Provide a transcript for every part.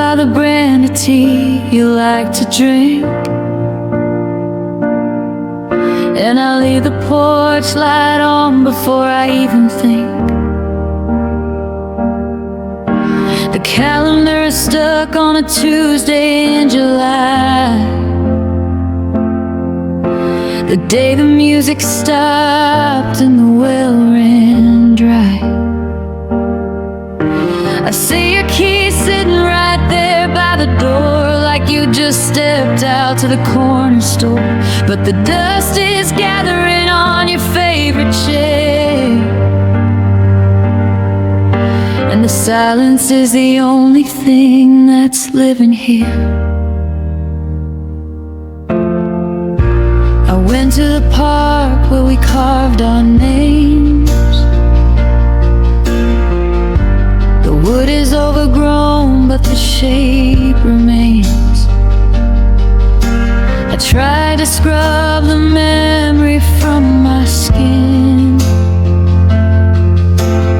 by the brand of tea you like to drink, and I leave the porch light on before I even think. The calendar is stuck on a Tuesday in July, the day the music stopped and the well ran dry. I see your key sitting right there by the door, like you just stepped out to the corner store, but the dust is gathering on your favorite chair, and the silence is the only thing that's living here. I went to the park where we carved our names. The wood is overgrown, but the shape remains. I tried to scrub the memory from my skin,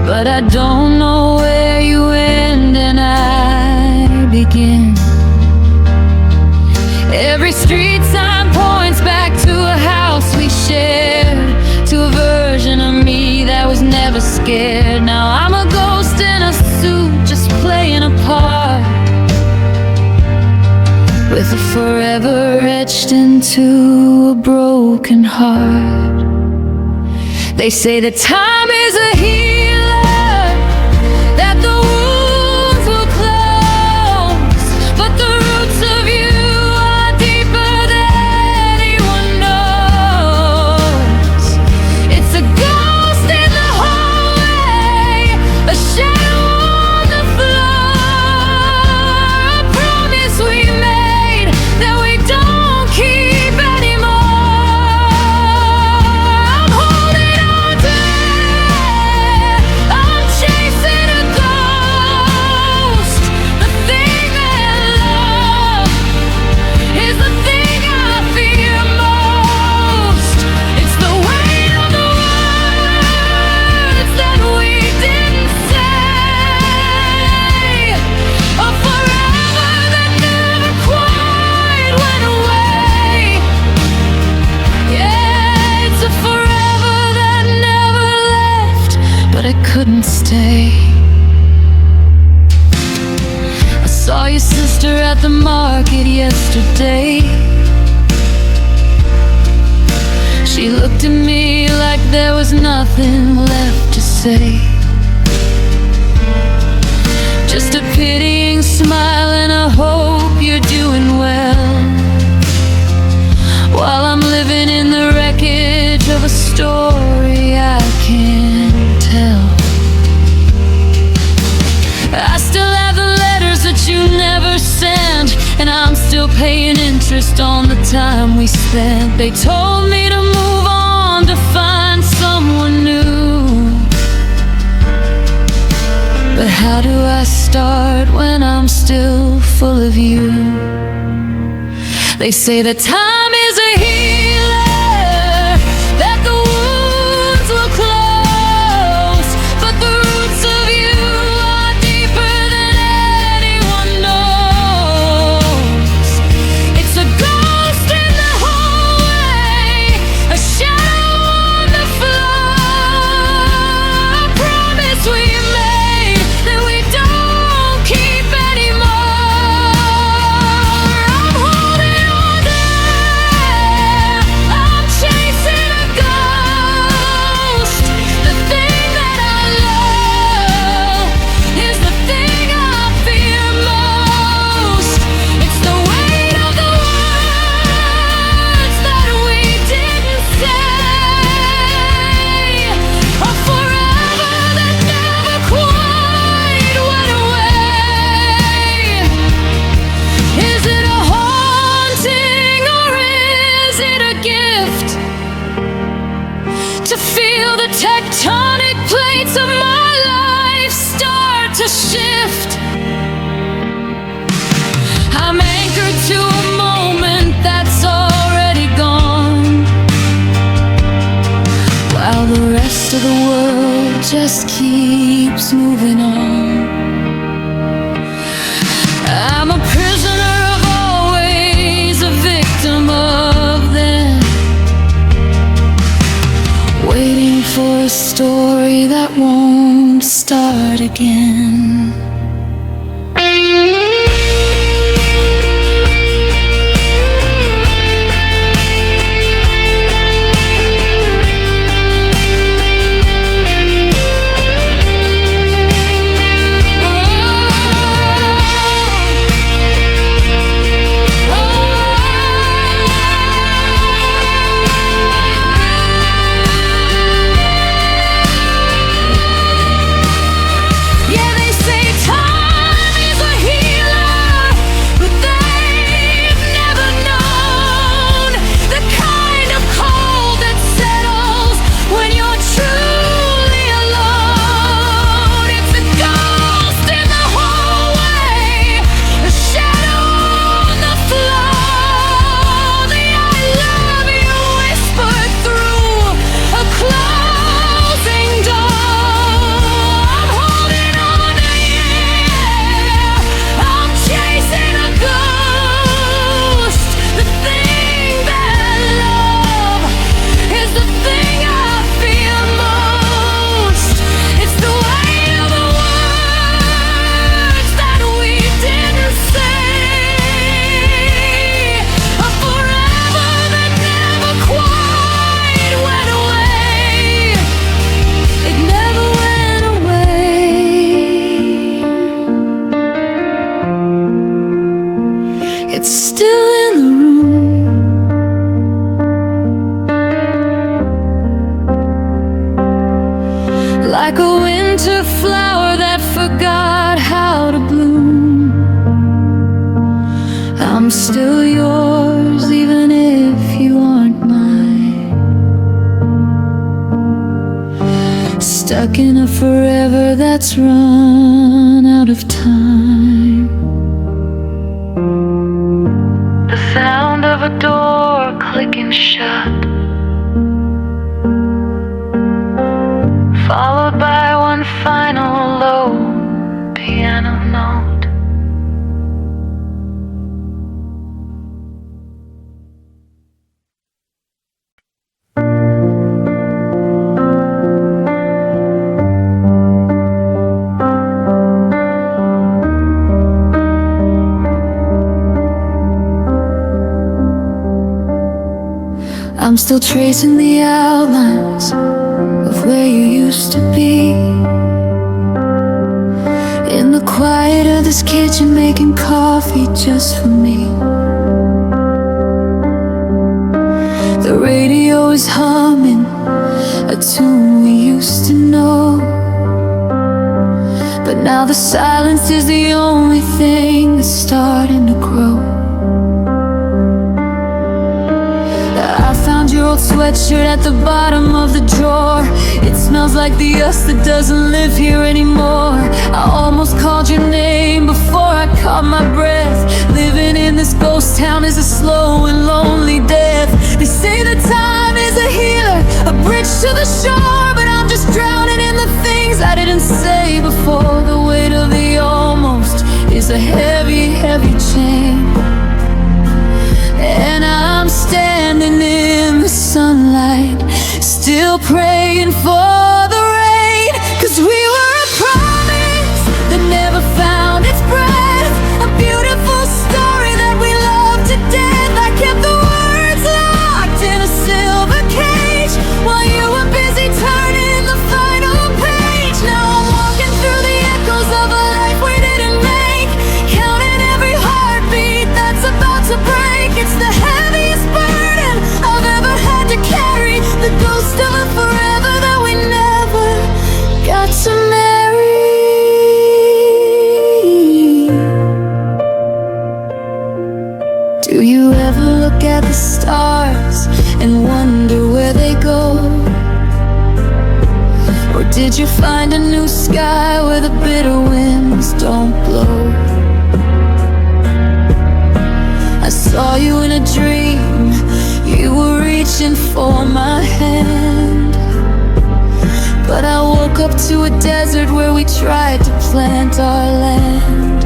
but I don't know where you end and I begin. Every street sign points back to a house we shared, to a version of me that was never scared. Now I'm a ghost in a suit, just playing a part, with a forever etched into a broken heart. They say that time is a healer, that the wounds will close, but the roots of you are deeper than anyone knows. It's a ghost in the hallway, a shadow on the floor, a promise we made that we don't keep anymore. I'm holding on to it, I'm chasing a ghost. The thing that love is the thing I fear most. It's the weight of the words that we didn't say, a forever that never quite went away. Yeah, it's a forever that never left, but it couldn't stay. I saw your sister at the market yesterday. She looked at me like there was nothing left to say, just a pitying smile and a hope you're doing well, while I'm living in the wreckage of a story I can't tell. I still have the letters that you never sent, and I'm still paying interest on the time we spent. They told me to move on, to find someone new, but how do I start when I'm still full of you? They say that time is a healer, that the wounds will close, but the roots of you are deeper than anyone knows. It's a ghost in the hallway, a shadow on the floor, a promise we made that we don't keep anymore. I'm holding on to it, I'm chasing a ghost. The thing that I love is the thing I fear most. It's the weight of the words that we didn't say, a forever that never quite went away. Is it a haunting or is it a gift, to feel the tectonic plates of my life start to shift? I'm anchored to a moment that's already gone, while the rest of the world just keeps moving on. I'm again. It's still in the room. Like a winter flower that forgot how to bloom. I'm still yours even if you aren't mine. Stuck in a forever that's run out of time. The sound of a door clicking shut, followed by one final low piano note. I'm still tracing the outlines of where you used to be, in the quiet of this kitchen, making coffee just for me. The radio is humming a tune we used to know, but now the silence is the only thing that's starting to grow. Your old sweatshirt at the bottom of the drawer. It smells like the us that doesn't live here anymore. I almost called your name before I caught my breath. Living in this ghost town is a slow and lonely death. They say that time is a healer, a bridge to the shore, but I'm just drowning in the things I didn't say before. The weight of the almost is a heavy, heavy chain, and I'm standing in the sunlight, still praying for the rain. 'Cause we were a promise that never found its breath, a beautiful story that we loved to death. I kept the words locked in a silver cage while you were busy turning the final page. Now I'm walking through the echoes of a life we didn't make, counting every heartbeat that's about to break. It's the heaviest burden I've ever had to carry, the ghost of a forever that we never got to marry. Do you ever look at the stars and wonder where they go? Or did you find a new sky where the bitter winds don't blow? I saw you in a dream, you were reaching for my hand, but I woke up to a desert where we tried to plant our land.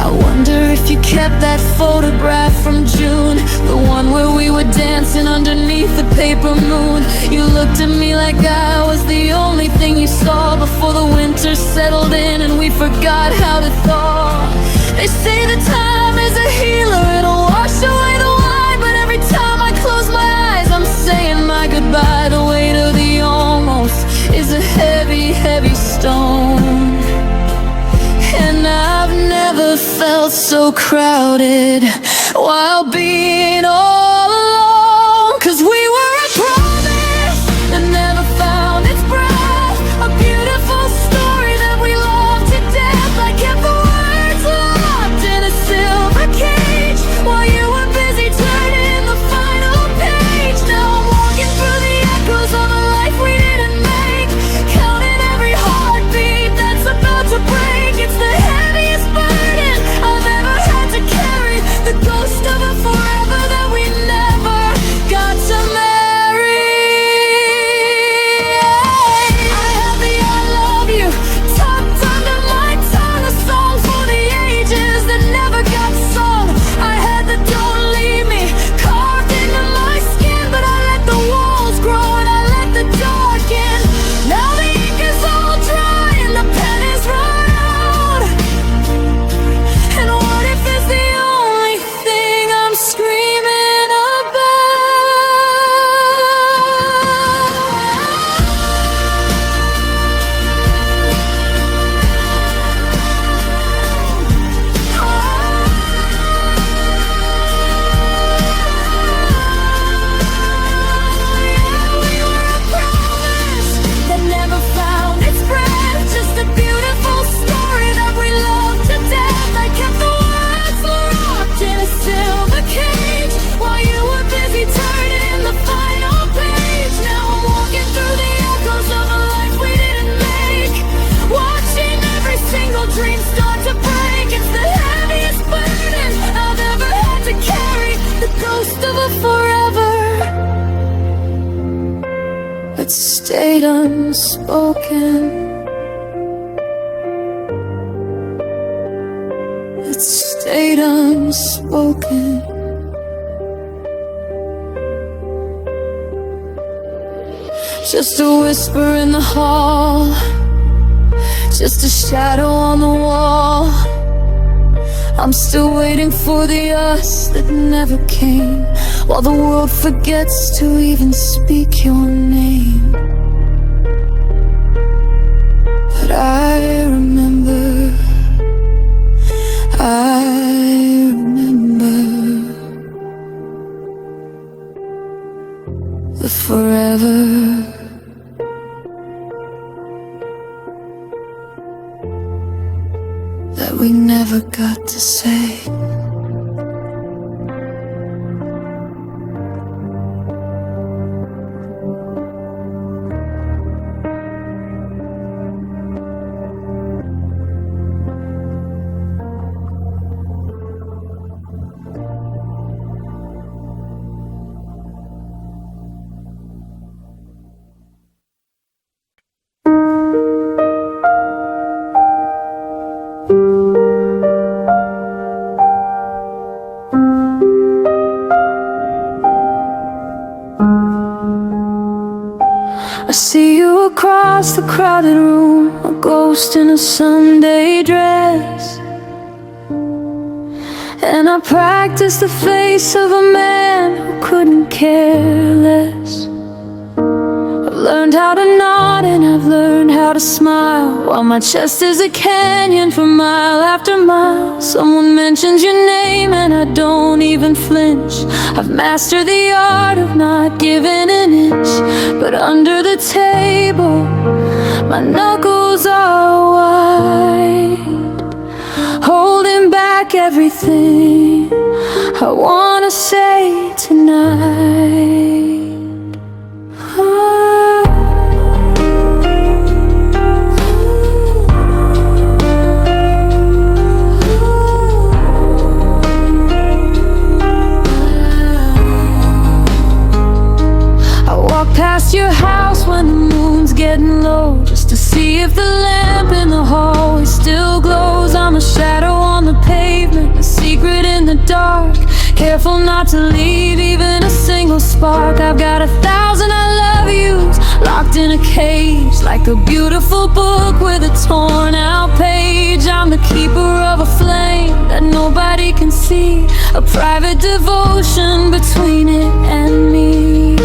I wonder if you kept that photograph from June, the one where we were dancing underneath the paper moon. You looked at me like I was the only thing you saw before the winter settled in and we forgot how to thaw. They say that time is a healer, it'll wash away the wine, but every time I close my eyes I'm saying my goodbye. The weight of the almost is a heavy, heavy stone, and I've never felt so crowded while being all alone. 'Cause we were a promise that never found its breath, a beautiful story that we loved to death. I kept the words locked in a silver cage while you were busy turning the final page. Now I'm walking through the echoes of a life we didn't make, counting every heartbeat that's about to break. It's the heaviest burden I've ever had to carry, the ghost of a forever that we never got to marry. I have the I love you tucked under my tongue, a song for the ages that never got sung. I had the don't leave me carved into my skin, but I let the walls grow and I let the dark in. Now the ink is all dry and the pen is run out, and what if it's the only thing I'm screaming about? We were a promise that never found its breath, just a beautiful story that we loved to death. I kept the words locked in a silver cage while you were busy turning the final page. Now I'm walking through the echoes of a life we didn't make, watching every single dream start to break. It's the heaviest burden I've ever had to carry, the ghost of a forever that stayed unspoken, that stayed unspoken. Just a whisper in the hall, just a shadow on the wall. I'm still waiting for the us that never came, while the world forgets to even speak your name. But I remember, I remember the forever that we never got to say. I see you across the crowded room, a ghost in a Sunday dress, and I practiced the face of a man who couldn't care less. I've learned how to nod and I've learned how to smile, while my chest is a canyon for mile after mile. Someone mentions your name and I don't even flinch. I've mastered the art of not giving an inch, but under the table my knuckles are wide, holding back everything I wanna say tonight. Past your house when the moon's getting low, just to see if the lamp in the hallway still glows. I'm a shadow on the pavement, a secret in the Careful not to leave even a single spark. I've got 1,000 I love yous locked in a cage, like a beautiful book with a torn out page. I'm the keeper of a flame that nobody can see, a private devotion between it and me.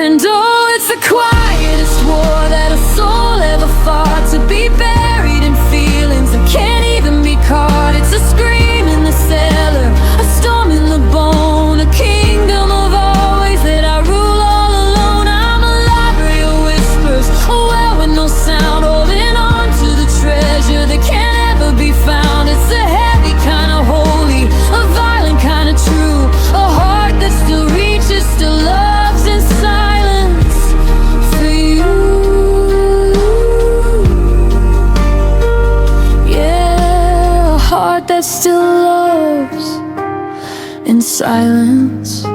And oh, it's the quietest war that a soul ever fought, to be buried in feelings that can't even be caught. It's a scream in the cellar, a storm in the bone, a kingdom of always that I rule all alone. I'm a library of whispers, a well with no sound, holding on to the treasure that can't ever be found. It's a heavy kind of holy, a violent kind of true, a heart that still reaches, still loves in silence for you. Yeah, a heart that still loves in silence.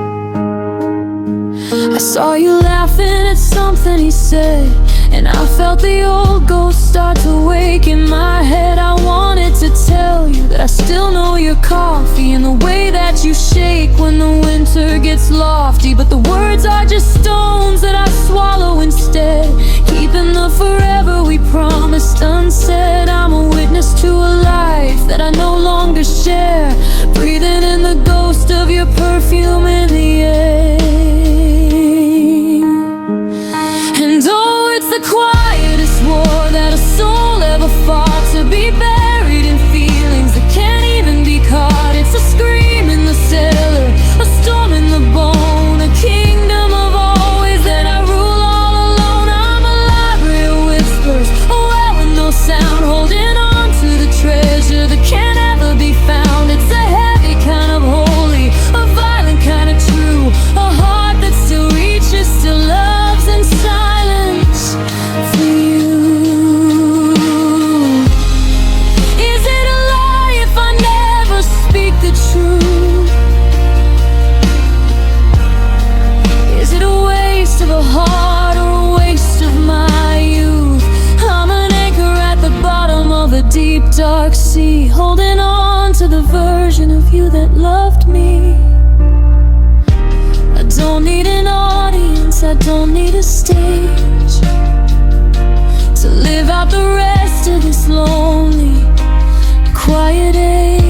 I saw you laughing at something he said, and I felt the old ghost start to wake in my head. I wanted to tell you that I still know your coffee and the way that you shake when the winter gets lofty, but the words are just stones that I swallow instead, keeping the forever we promised unsaid. I'm a witness to a life that I no longer share, breathing in the ghost of your perfume in the air. And oh, it's the quietest war that a soul ever fought, to be buried in feelings that can't even be caught. It's a scream in the cellar, a storm in the bone, a kingdom of always that I rule all alone. I'm a library of whispers, a well with no sound, holding on to the treasure that can't ever be found. It's a heavy kind of holy, a violent kind of true, a heart that still reaches, still loves in silence for you. Is it a lie if I never speak the truth? Is it a waste of a heart or a waste of my youth? I'm an anchor at the bottom of a deep dark sea, holding on to the version of you that loved me. I don't need an audience, I don't need a stage to live out the rest of this lonely, quiet age.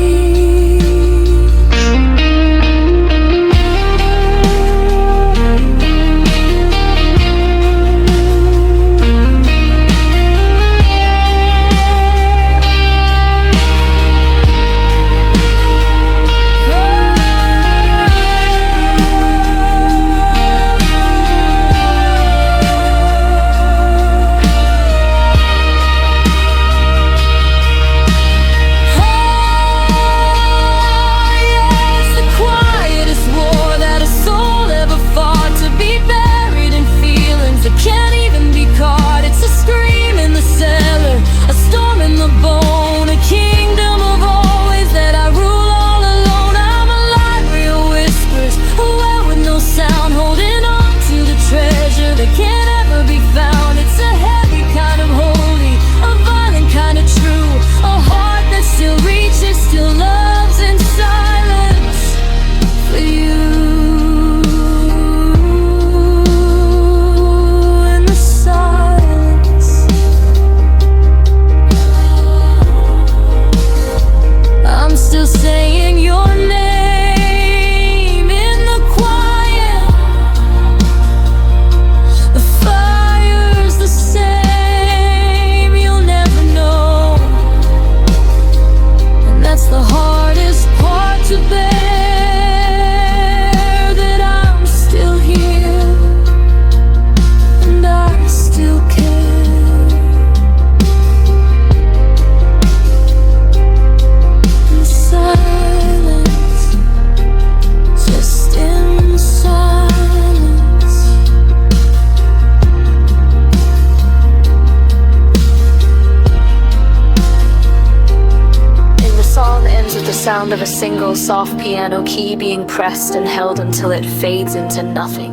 Sound of a single soft piano key being pressed and held until it fades into nothing.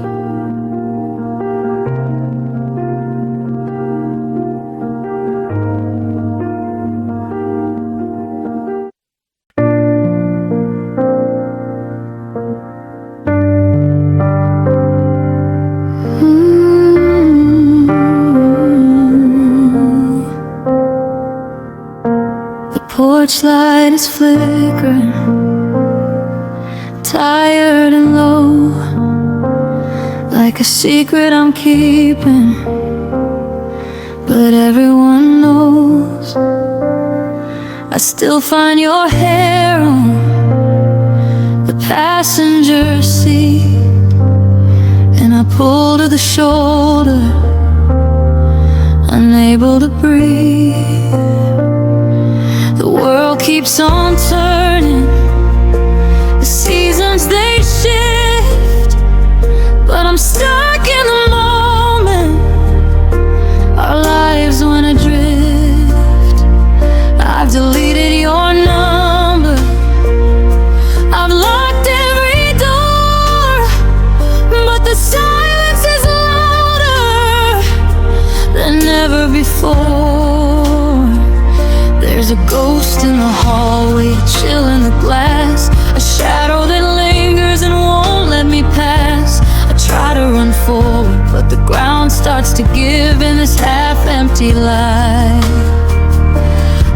porch light is flickering, tired and low, like a secret I'm keeping, but everyone knows. I still find your hair on the passenger seat, and I pull to the shoulder, unable to breathe. The world keeps on turning, the seasons they shift, but I'm stuck in the moment. Our lives went adrift. I've deleted your number, I've locked every door, but the silence is louder than ever before. There's a ghost in the hallway, a chill in the glass, a shadow that lingers and won't let me pass. I try to run forward, but the ground starts to give in this half-empty life.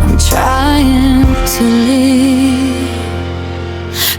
I'm trying to leave,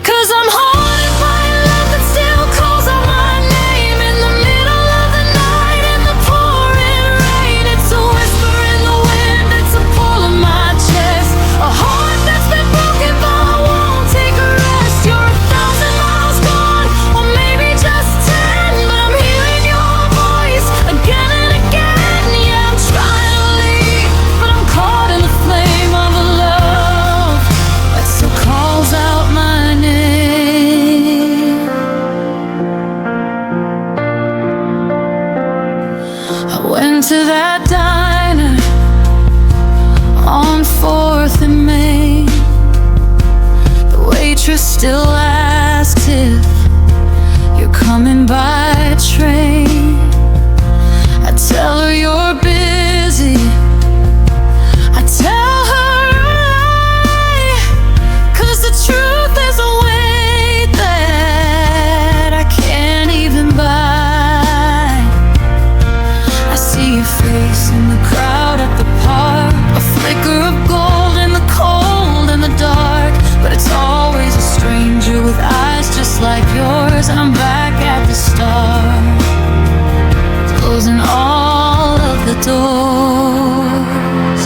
'cause I'm haunted by a love that still calls out my name in the middle of the night, in the pouring rain. It's a whisper in the wind, it's a pull on my chest, a heart that's been broken but won't take a rest. You're 1,000 miles gone, or maybe just 10, but I'm hearing your voice again and again. Yeah, I'm trying to leave, but I'm caught in the flame of a love that still calls out my name. I went to that diner on 4th and Main. The waitress still asks if you're coming by train. I tell her you're busy, I tell her a lie, 'cause the truth is a weight that I can't even buy. I see your face in the crowd at the park, a flicker of gold in the cold and the dark, but it's always a stranger with eyes just like yours. I'm back at the start, closing all of the doors.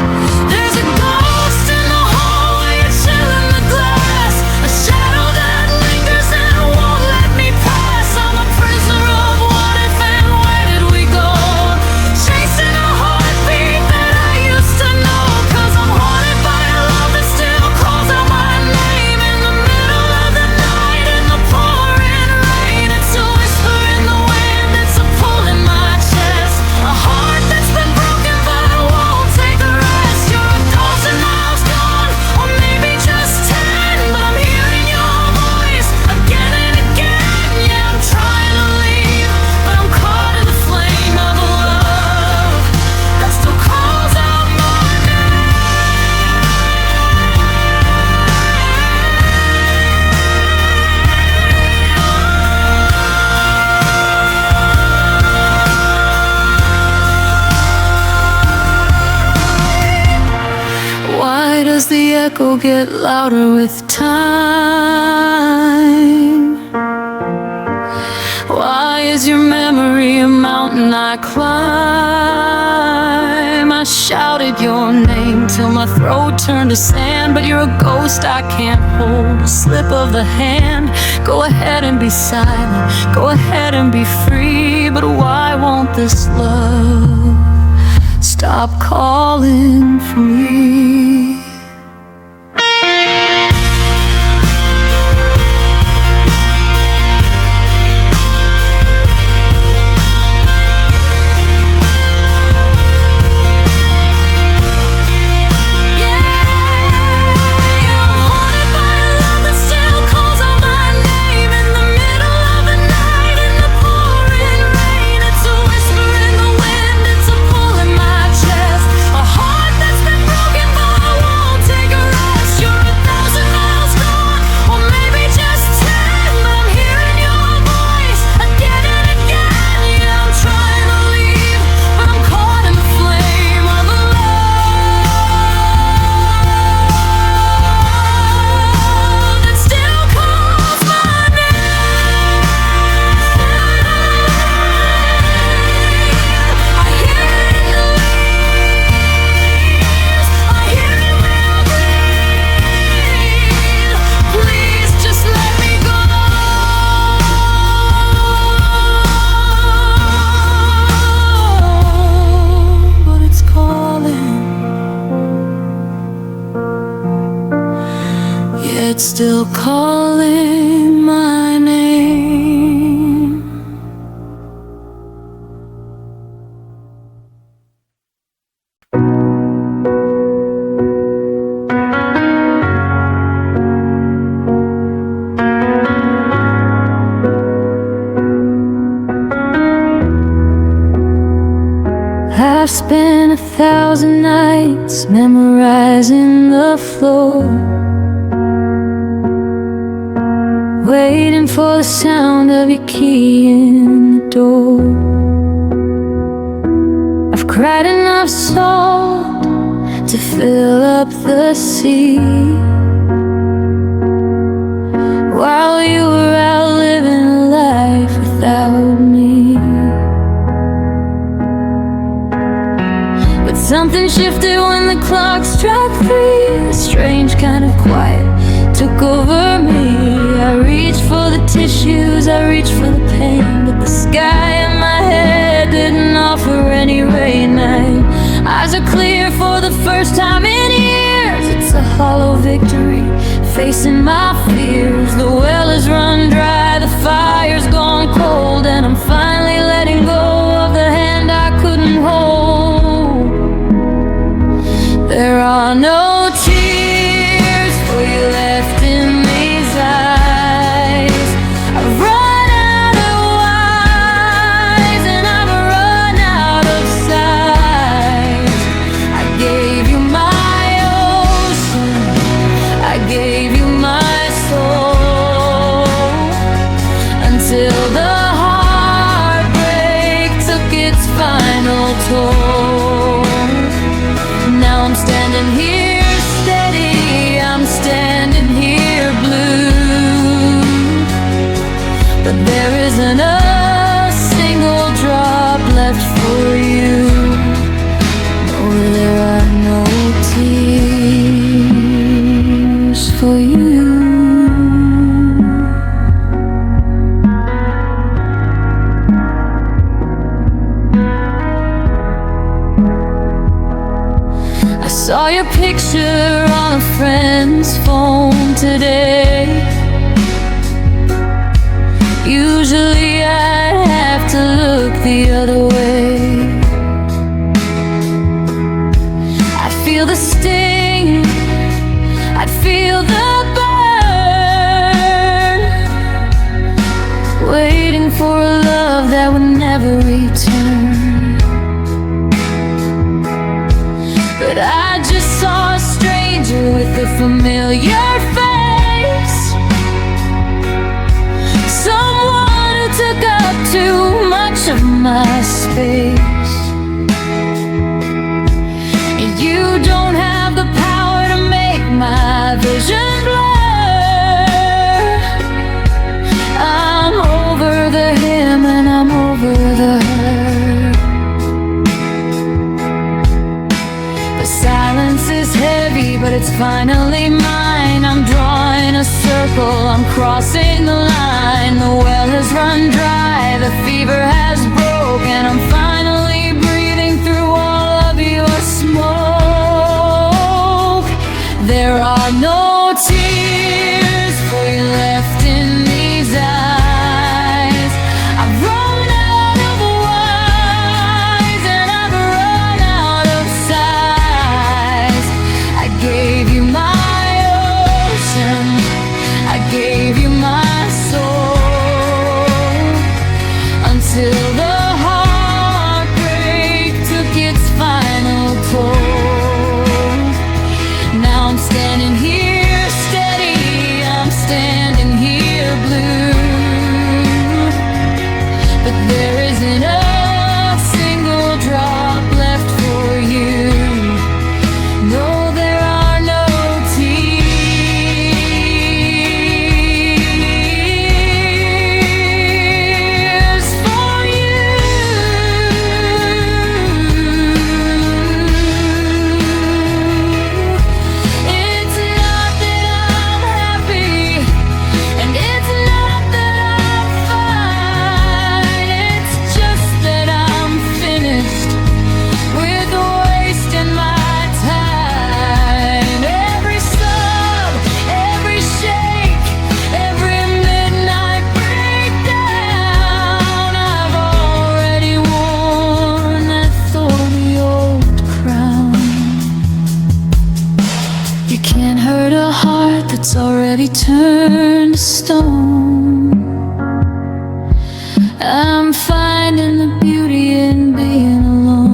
There's a ghost in the hallway, a chill in the glass, a shadow that lingers and won't let me pass. I'm a prisoner of what if and where did we go, chasing a heartbeat that I used to know. 'Cause I'm haunted by a love that still calls out my name in the middle of the night, in the pouring rain. It's a whisper in the wind, it's a pull in my chest, a heart that's been broken but won't take a rest. You're 1,000 miles gone, or maybe just 10, but I'm hearing your voice again and again. Yeah, I'm trying to leave, but I'm caught in the flame of a love that still calls out my name. Why does the echo get louder with time? Why is your memory a mountain I climb? I shouted your name till my throat turned to sand, but you're a ghost I can't hold, a slip of the hand. Go ahead and be silent, go ahead and be free, but why won't this love stop calling for me? Broken but still calling my name. I've spent 1,000 nights memorizing the floor, waiting for the sound of your key in the door. I've cried enough salt to fill up the sea, while you were out living a life without me. But something shifted when the clock struck 3. A strange kind of quiet took over me. I reached for the tissues, I reached for the pain, but the sky in my head didn't offer any rain. My eyes are clear for the first time in years. It's a hollow victory, facing my fears. The well has run dry, the fire's gone cold, and I'm finally letting go of the hand I couldn't hold. There are no tears for you left in these eyes. I've run out of whys, and I've run out of sighs. I gave you my ocean, I gave you my soul, until the heartbreak took its final toll. Now I'm standing here steady, I'm standing here blue, but there isn't a single drop left for you. No, there are no tears for you. I saw your picture on a friend's phone today. Usually I'd have to look the other way. I feel the sting, I'd feel the burn, waiting for a love that would never return. But I just saw a stranger with a familiar face, someone who took up too much of my space. And you don't have the power to make my vision blur. I'm over the him and I'm over the her. Silence is heavy, but it's finally mine. I'm drawing a circle, I'm crossing the line. The well has run dry, the fever has broken. I'm finally breathing through all of your smoke. There are no tears for you left in these eyes. I've run out of whys, and I've run out of sighs. I gave you my ocean, I gave you my soul, until the heartbreak took its final toll. Now I'm standing here You can't hurt a heart that's already turned to stone. I'm finding the beauty in being alone.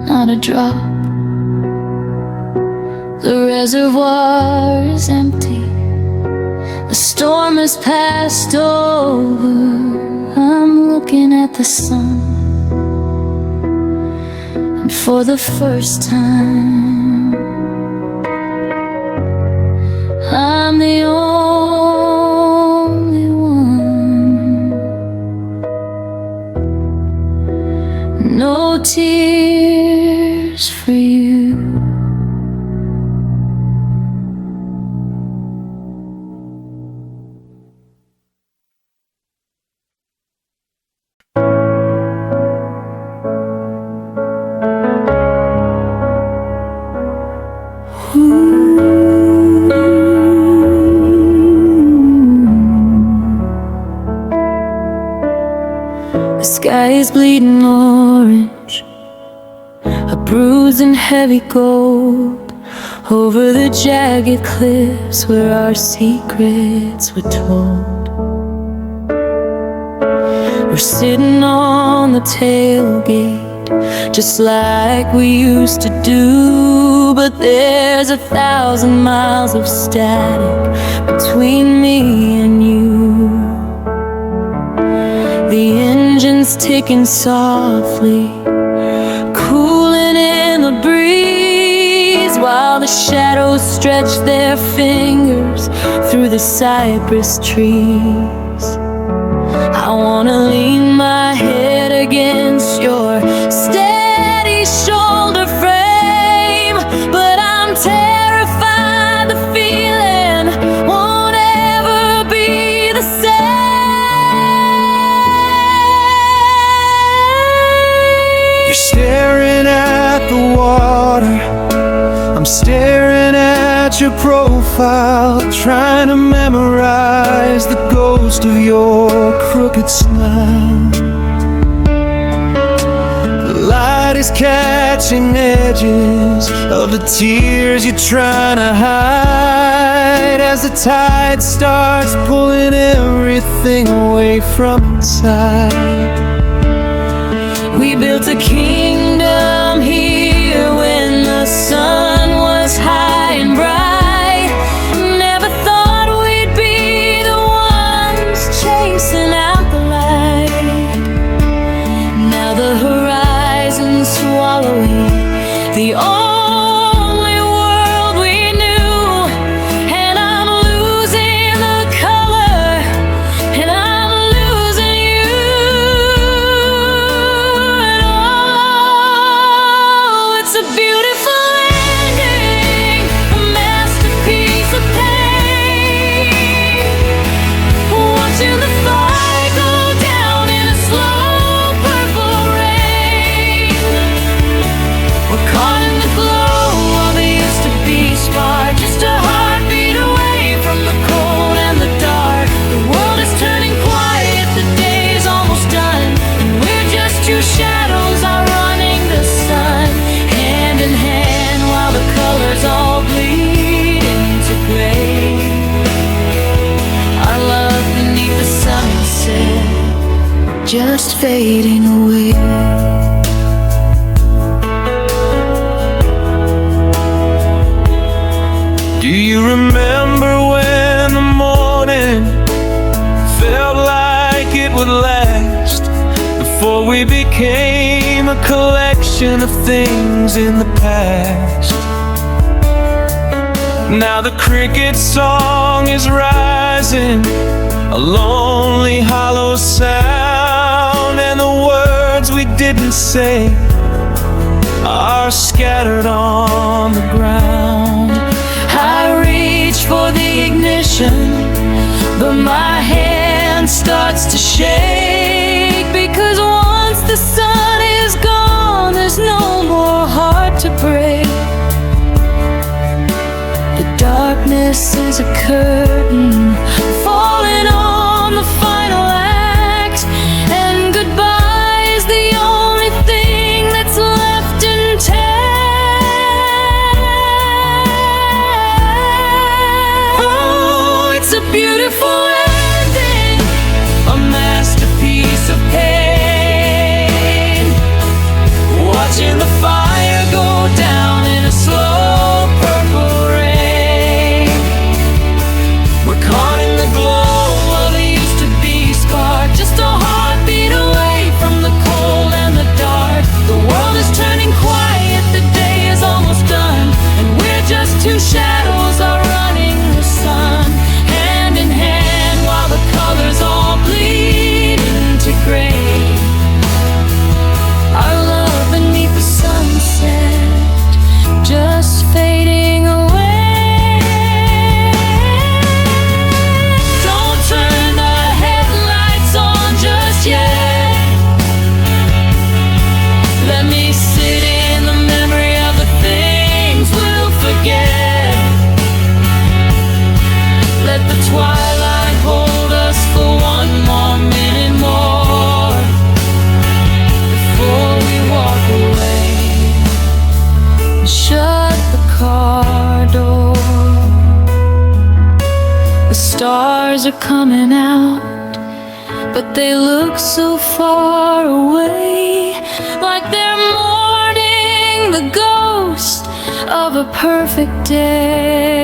Not a drop. The reservoir is empty. The storm has passed over. I'm looking at the sun, and for the first time, I'm the only one. No tears for you. The sky is bleeding orange, a bruised and heavy gold over the jagged cliffs where our secrets were told. We're sitting on the tailgate, just like we used to do, but there's 1,000 miles of static between me and you. The engine's ticking softly, cooling in the breeze, while the shadows stretch their fingers through the cypress trees. I wanna lean my head against your steady shoulder frame, but I'm terrified the feeling won't ever be the same. You're staring at the water, I'm staring at your profile, trying to memorize the ghost of your crooked smile. The light is catching edges of the tears you're trying to hide, as the tide starts pulling everything away from inside. We built a kingdom here when the sun was high and bright. Never thought we'd be the ones chasing out the light. Now the horizon's swallowing the only world we knew, and I'm losing the color, and I'm losing you. And oh, it's a beautiful ending, a masterpiece of pain. Watching the fire go down in a slow purple rain. We're caught in the glow fading away. Do you remember when the morning felt like it would last, before we became a collection of things in the past? Now the cricket song is rising, a lonely hollow sound, and the words we didn't say are scattered on the ground. I reach for the ignition, but my hand starts to shake, because once the sun is gone, there's no more heart to break. The darkness is a curtain falling on the final act, and goodbye is the only thing that's left intact. Oh, it's a beautiful ending, a masterpiece of pain, watching the fire go down in a slow purple rain. We're caught in the glow of a used to be spark, just a heartbeat away from the cold and the dark. The world is turning quiet, the day is almost done, and we're just two shadows are running the sun, hand in hand while the colors all bleed into gray. Our love beneath the sunset, just fading away. Don't turn the headlights on just yet. Let me sit in the memory of the things we'll forget. Let the twilight hold us for one more minute more before we walk away. Shut the car door. The stars are coming out, but they look so far away, like they're mourning the ghost of a perfect day.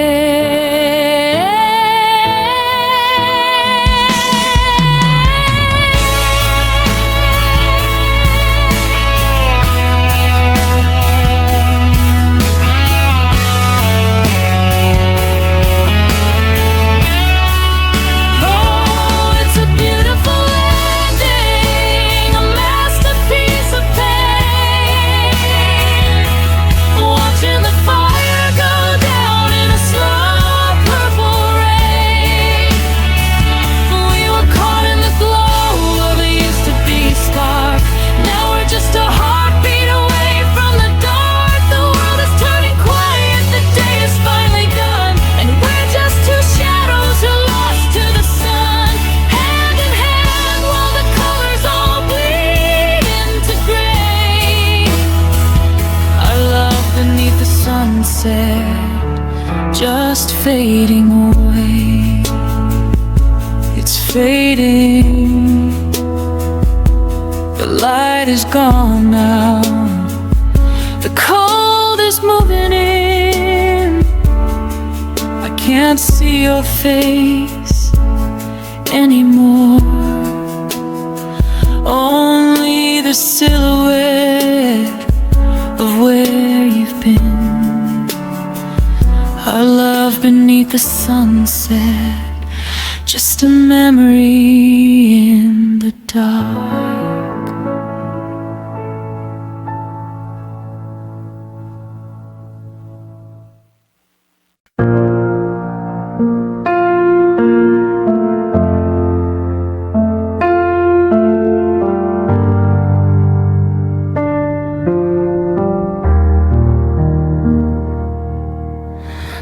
Oh, it's a beautiful ending, a masterpiece of pain, watching the fire go down in a slow purple rain. We were caught in the glow of a used to be spark, now we're just a heartbeat away from the dark. The world is turning quiet, the day is finally done, and we're just two shadows who lost to the sun, hand in hand while the colors all bleed into gray. Our love beneath the sunset, just fading away. It's fading, the light is gone now, the cold is moving in. I can't see your face anymore, only the silhouette of where you've been. Our love beneath the sunset, just a memory in the dark.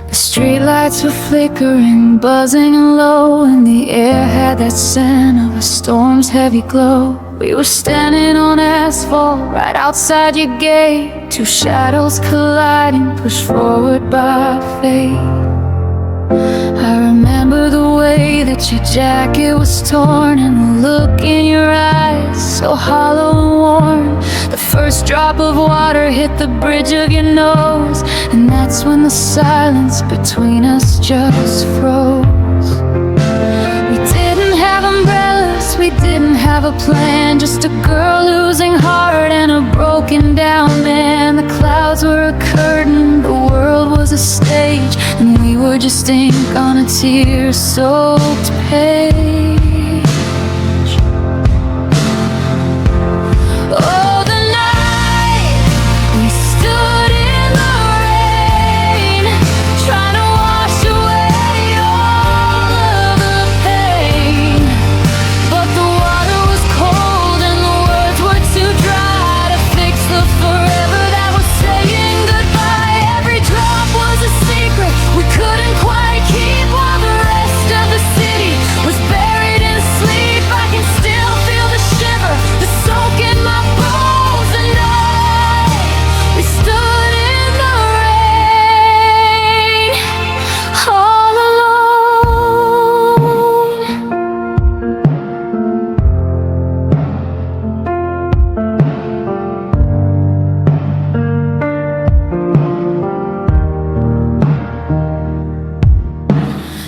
The streetlights were flickering, buzzing and low, and the air had that scent of a storm's heavy glow. We were standing on asphalt right outside your gate, two shadows colliding, pushed forward by fate. I remember remember the way that your jacket was torn, and the look in your eyes, so hollow and warm. The first drop of water hit the bridge of your nose, and that's when the silence between us just froze. We didn't have umbrellas, we didn't have a plan, just a girl losing heart and a broken down man. The clouds were a curtain, the world was a stage, and we were just ink on a tear-soaked page. Oh, the night we stood in the rain, trying to wash away all of the pain. But the water was cold and the words were too dry to fix the forever that was saying goodbye. Every drop was a secret we couldn't quite keep, while the rest of the city was buried in sleep. I can still feel the shiver, the soak in my bones, and we stood in the rain, all alone.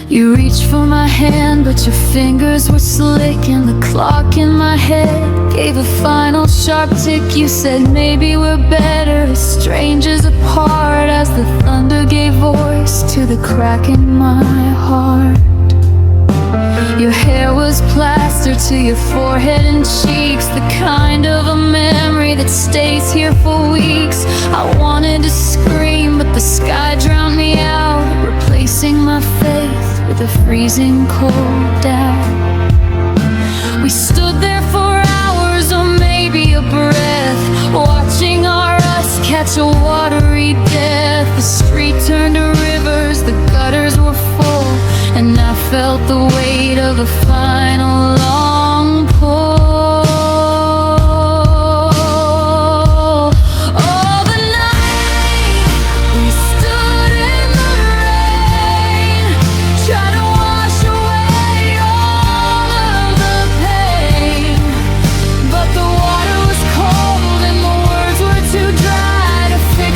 You reached for my hand, but your fingers were slick, and the clock in my head gave a final sharp tick. You said maybe we're better as strangers apart, as the thunder gave voice to the crack in my heart. Your hair was plastered to your forehead and cheeks, the kind of a memory that stays here for weeks. I wanted to scream, but the sky drowned me out, replacing my faith with a freezing cold doubt. We stood there for hours, or maybe a breath, watching our us catch a watery death. The street turned to rivers, the gutters were full, and I felt the weight of a final long pull. Oh, the night we stood in the rain, trying to wash away all of the pain. But the water was cold and the words were too dry to fix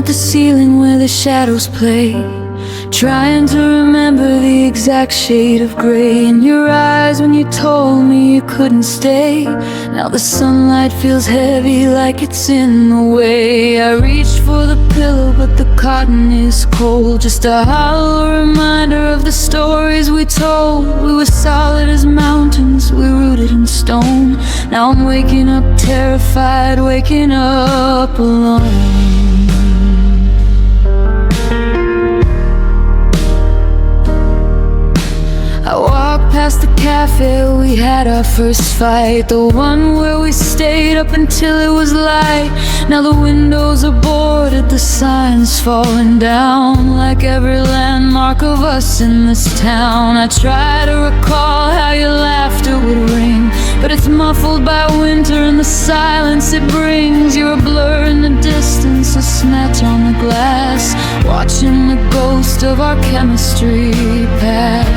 the ceiling where the shadows play, trying to remember the exact shade of gray in your eyes when you told me you couldn't stay. Now the sunlight feels heavy like it's in the way. I reached for the pillow but the cotton is cold, just a hollow reminder of the stories we told. We were solid as mountains, we rooted in stone. Now I'm waking up terrified, waking up alone. I walked past the cafe where we had our first fight, the one where we stayed up until it was light. Now the windows are boarded, the signs falling down, like every landmark of us in this town. I try to recall how your laughter would ring, but it's muffled by winter and the silence it brings. You're a blur in the distance, a snatch on the glass, watching the ghost of our chemistry pass.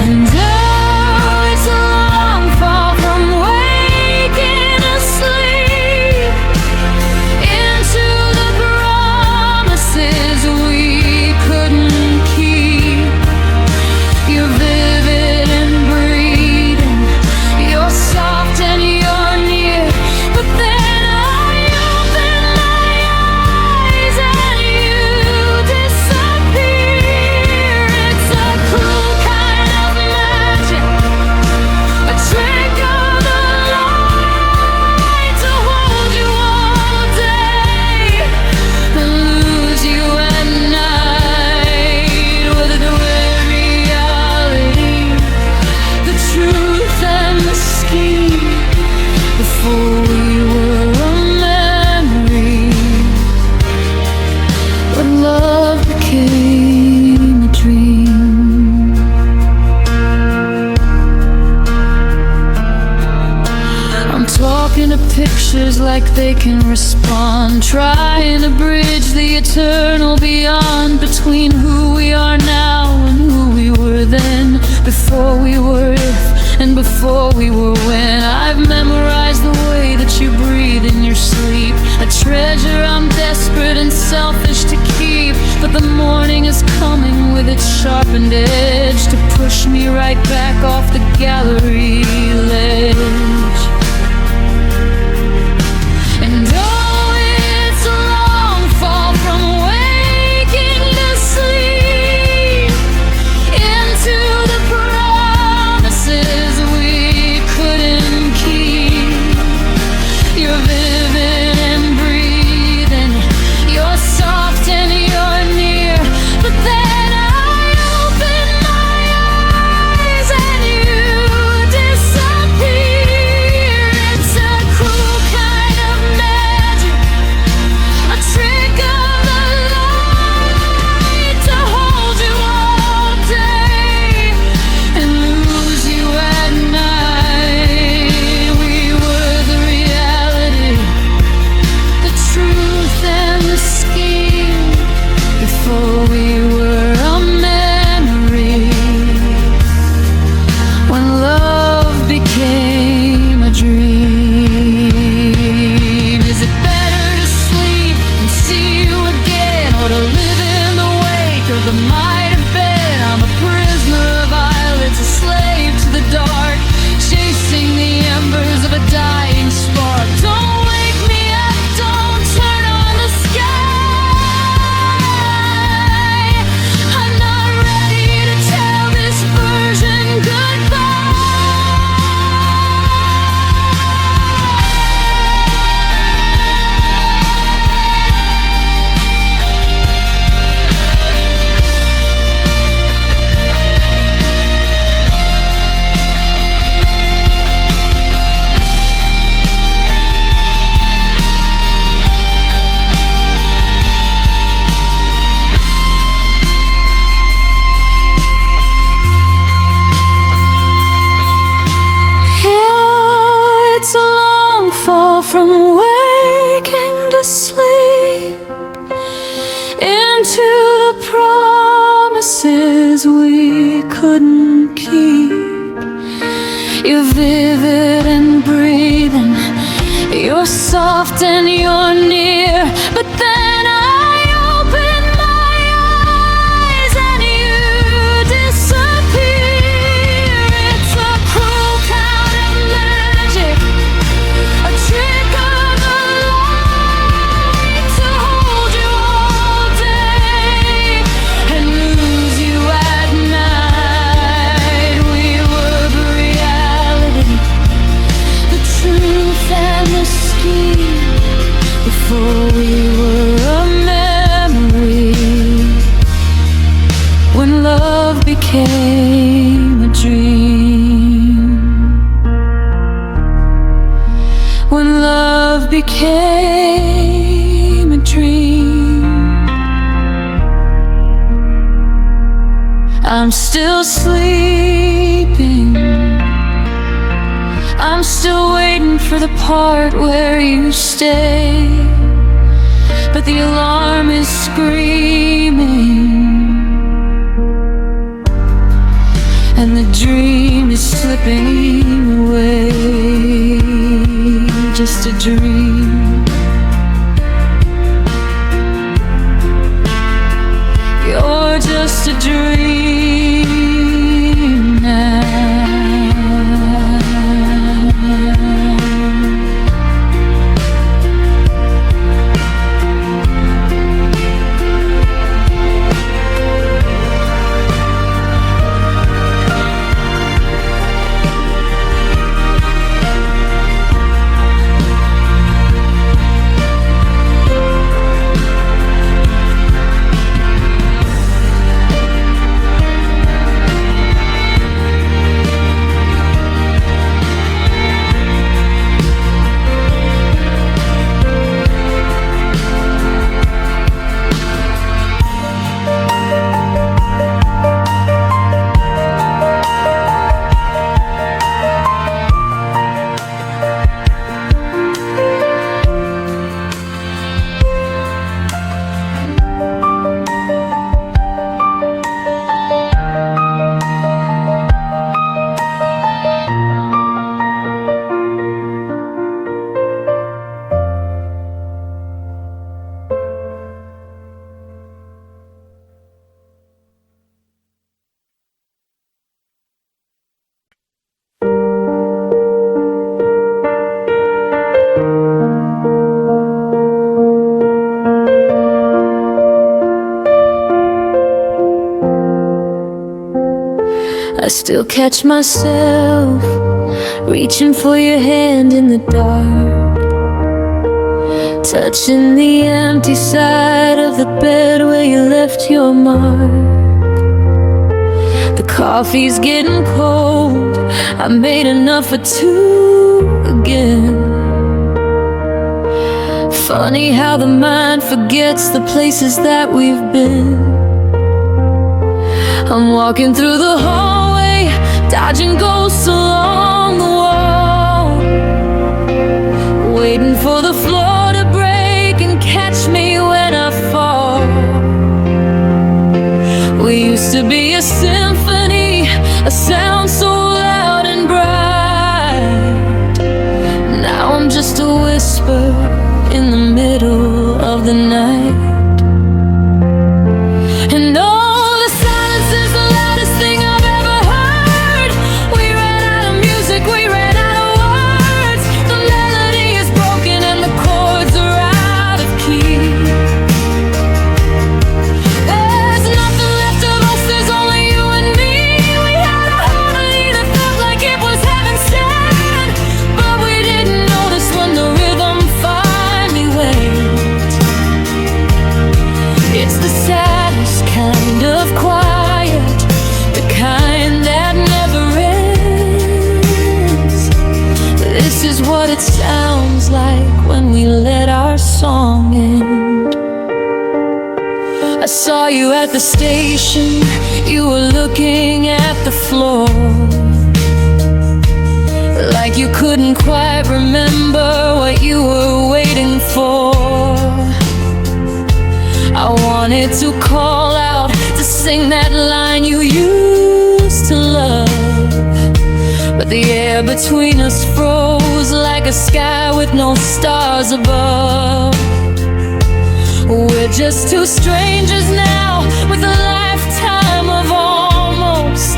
And oh, it's a long fall from waking asleep into the promises we couldn't keep. You're vivid and breathing, you're soft and you're near, but then I open my eyes and you disappear. It's a cruel kind of magic, a trick of the light to hold you all day and lose you at night. With the reality, the truth and the scheme, before we were a memory, but love became a dream. I'm talking to pictures like they can respond, trying to bridge the eternal beyond, between who we are now and who we were then, before we were if and before we were when. I've memorized the way that you breathe in your sleep, a treasure I'm desperate and selfish to keep. But the morning is coming with its sharpened edge to push me right back off the gallery ledge. And oh, it's a long fall from waking to sleep into the promises we couldn't keep. You're vivid and breathing, you're soft and you're near, but then I open my eyes and you disappear. It's a cruel kind of magic, a trick of the light to hold you all day and lose you at night. We were the reality, the truth and the scheme, before we were a memory, when love became a dream. Is it better to sleep and see you again, or to live in the wake of the might have been? I'm a prisoner of violence, a slave to the dark, chasing the embers of a dying spark. Don't wake me up, don't turn on the sky. I'm not ready to tell this version goodbye. Yeah, it's a long fall from waking to sleep into the promises we couldn't keep. You're vivid and breathing, you're You're soft and you're near, but then I open my eyes and you disappear. It's a cruel kind of magic, a trick of the light to hold you all day and lose you at night. We were the reality, the truth and the scheme, before we were a memory, when love became a dream, when love became a dream. I'm still sleeping, I'm still waiting for the part where you stay, but the alarm is screaming, and the dream is slipping away. Just a dream. You're just a dream now. I still catch myself reaching for your hand in the dark, touching the empty side of the bed where you left your mark. The coffee's getting cold, I made enough for two again. Funny how the mind forgets the places that we've been. I'm walking through the hallway, dodging ghosts along the wall, waiting for the floor to break and catch me when I fall. We used to be a symphony, a sound so loud and bright. Now I'm just a whisper in the middle of the night. And all the silence is the loudest thing I've ever heard. We ran out of music, we ran out of words. The melody is broken and the chords are out of key. There's nothing left of us, there's only you and me. We had a harmony that felt like it was heaven sent, but we didn't notice when the rhythm finally went. It's the saddest kind of quiet, the kind that never ends. This is what it sounds like when we let our song end. I saw you at the station, you were looking at the floor, like you couldn't quite remember what you were waiting for. I wanted to call out, to sing that line you used to love, but the air between us froze blues like a sky with no stars above. We're just two strangers now with a lifetime of almost,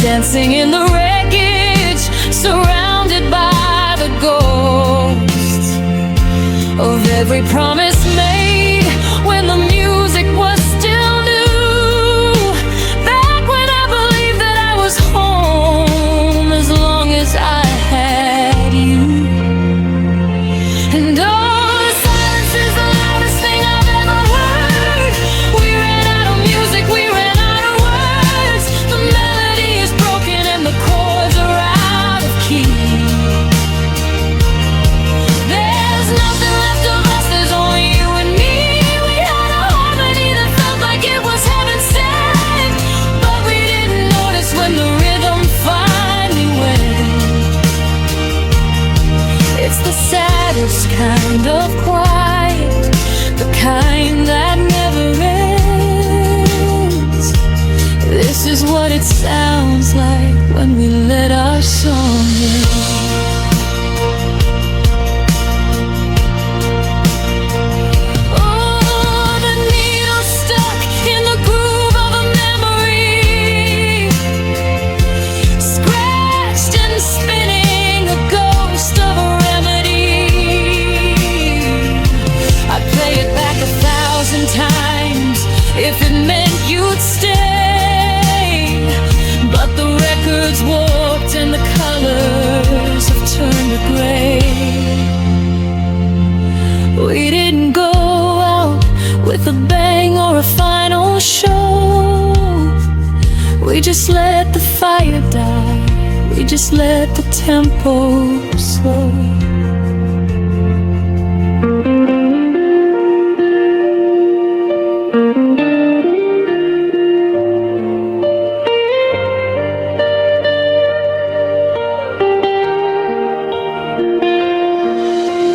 dancing in the wreckage, surrounded by the ghosts of every promise made when the music was still new. Back when I believed that I was home as long as I had you. And oh, the silence is the loudest thing I've ever heard. We ran out of music, we ran out of words. The melody is broken and the chords are out of key. There's nothing left of us, there's only you and me. We had a harmony that felt like it was heaven sent, but we didn't notice when the rhythm finally went. It's the saddest kind of quiet, the kind that never ends. This is what it sounds like when we let our song in. Oh, the needle stuck in the groove of a memory, scratched and spinning, a ghost of a remedy. I'd play it back 1,000 times if it meant you'd stay, but the record's warped and the colors have turned to gray. We didn't go out with a bang or a final show. We just let the fire die, we just let the tempo slow.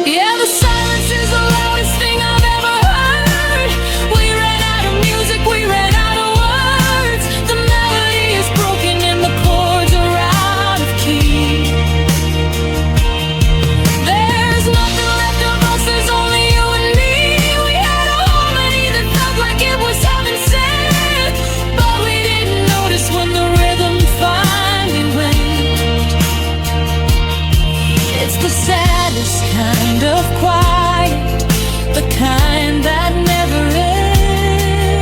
Yeah, the silence is the loudest thing I've ever heard. We ran out of music, we ran out of words. The melody is broken and the chords are out of key. There's nothing left of us, there's only you and me. We had a harmony that felt like it was heaven sent, but we didn't notice when the rhythm finally went. It's the saddest kind of quiet, the kind that never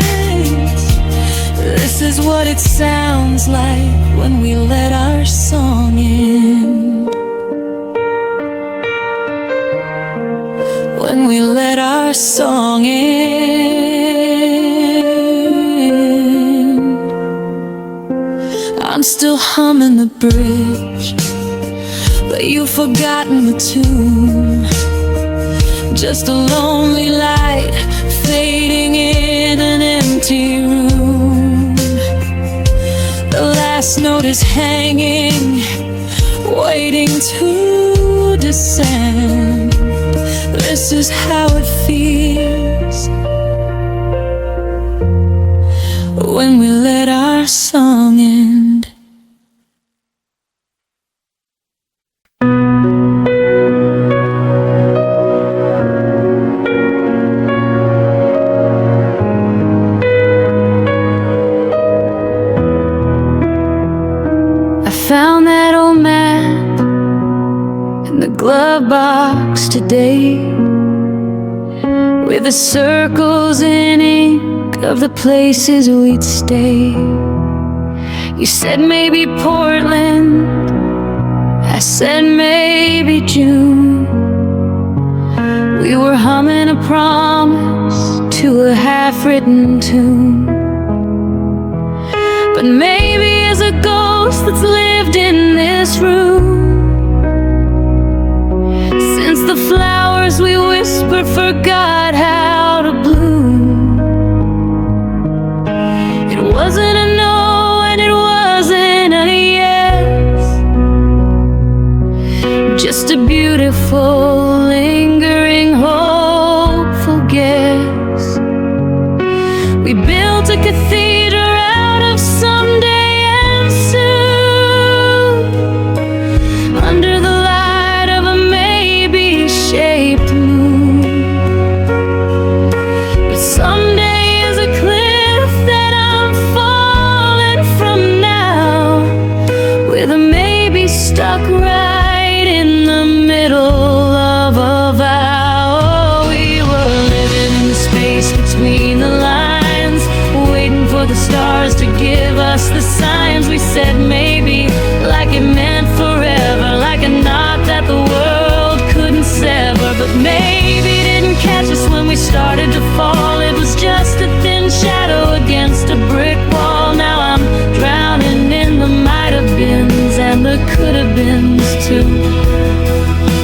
ends. This is what it sounds like when we let our song in. When we let our song in. I'm still humming the bridge, but you've forgotten the tune. Just a lonely light fading in an empty room. The last note is hanging, waiting to descend. This is how it feels when we let our song end. I found that old map in the glove box today, with the circles in ink of the places we'd stay. You said maybe Portland, I said maybe June. We were humming a promise to a half-written tune. But maybe as a ghost that's lived in this room, since the flowers we whispered forgot how to bloom. It wasn't a no and it wasn't a yes, just a beautiful, lingering, hopeful guess. We built a cathedral out of someday and soon, under the catch us when we started to fall. It was just a thin shadow against a brick wall. Now I'm drowning in the might have beens and the could have beens too.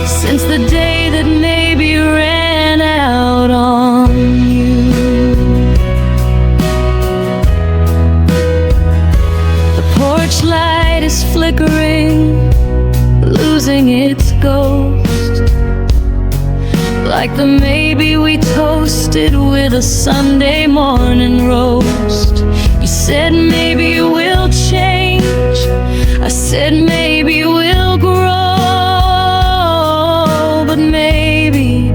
Since the day that maybe ran out on you. The porch light is flickering, losing its ghost, like the maybe we toasted with a Sunday morning roast. You said maybe we'll change, I said maybe we'll grow, but maybe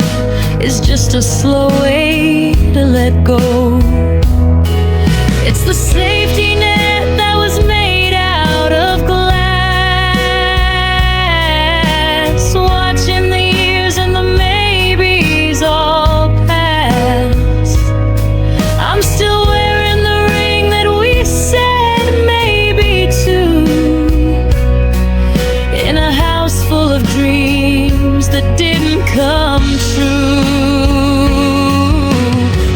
it's just a slow way to let go. It's the safety net that was made out of glass, watching the years and the maybes all pass. I'm still wearing the ring that we said maybe to, in a house full of dreams that didn't come true.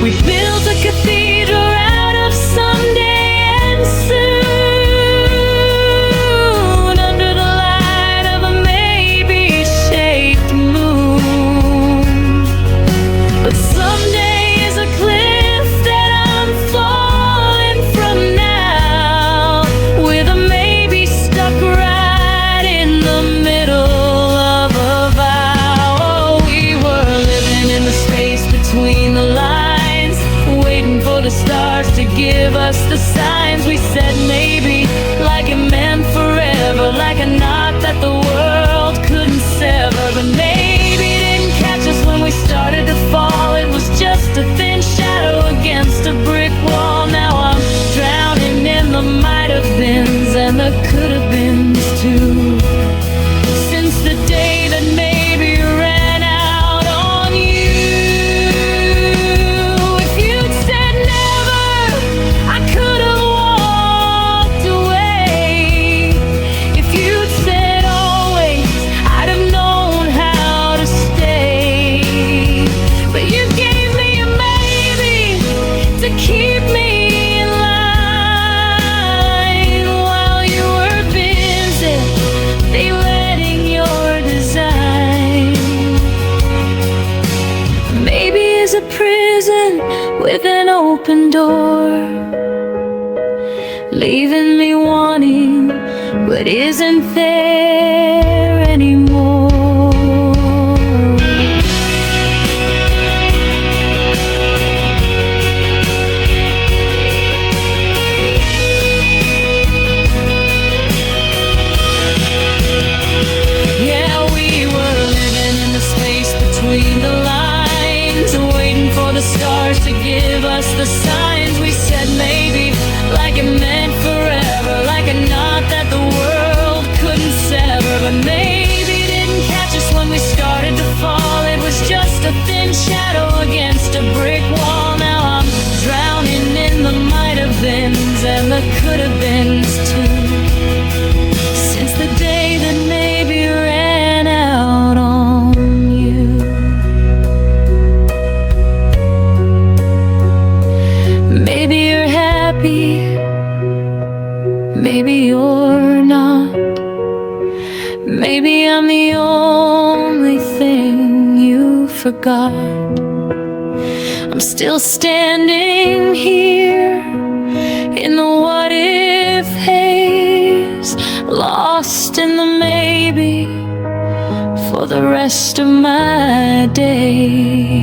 We built a cathedral out of Sunday and soon, under the light of a maybe-shaped moon. But someday is a cliff that I'm falling from now, with a maybe stuck right in the middle of a vow. Oh, we were living in the space between the lines, waiting for the stars to give us the signs. We said maybe, like it meant forever, like a knot that the world couldn't sever. But maybe didn't catch us when we started to fall. It was just a thin shadow against a brick wall. Now I'm drowning in the might have beens and the could have beens too. Since the day that maybe ran out on you. If you'd said never, I could have walked away. If you'd said always, I'd have known how to stay. But you gave me a maybe to keep me in line while you were busy letting your design. Maybe it's a prison with an open door, leaving me wanting what isn't there anymore. Yeah, we were living in the space between the lines, waiting for the stars to give us the signs. We said maybe, like it meant forever, like a knot that the world couldn't sever. But maybe didn't catch us when we started to fall. It was just a thin shadow against a brick wall. Now I'm drowning in the might have beens and the could have beens too. Since the day that maybe ran out on you. Maybe you're happy, maybe you're not. Maybe I'm the only thing you forgot. I'm still standing here in the what if haze, lost in the maybe for the rest of my days.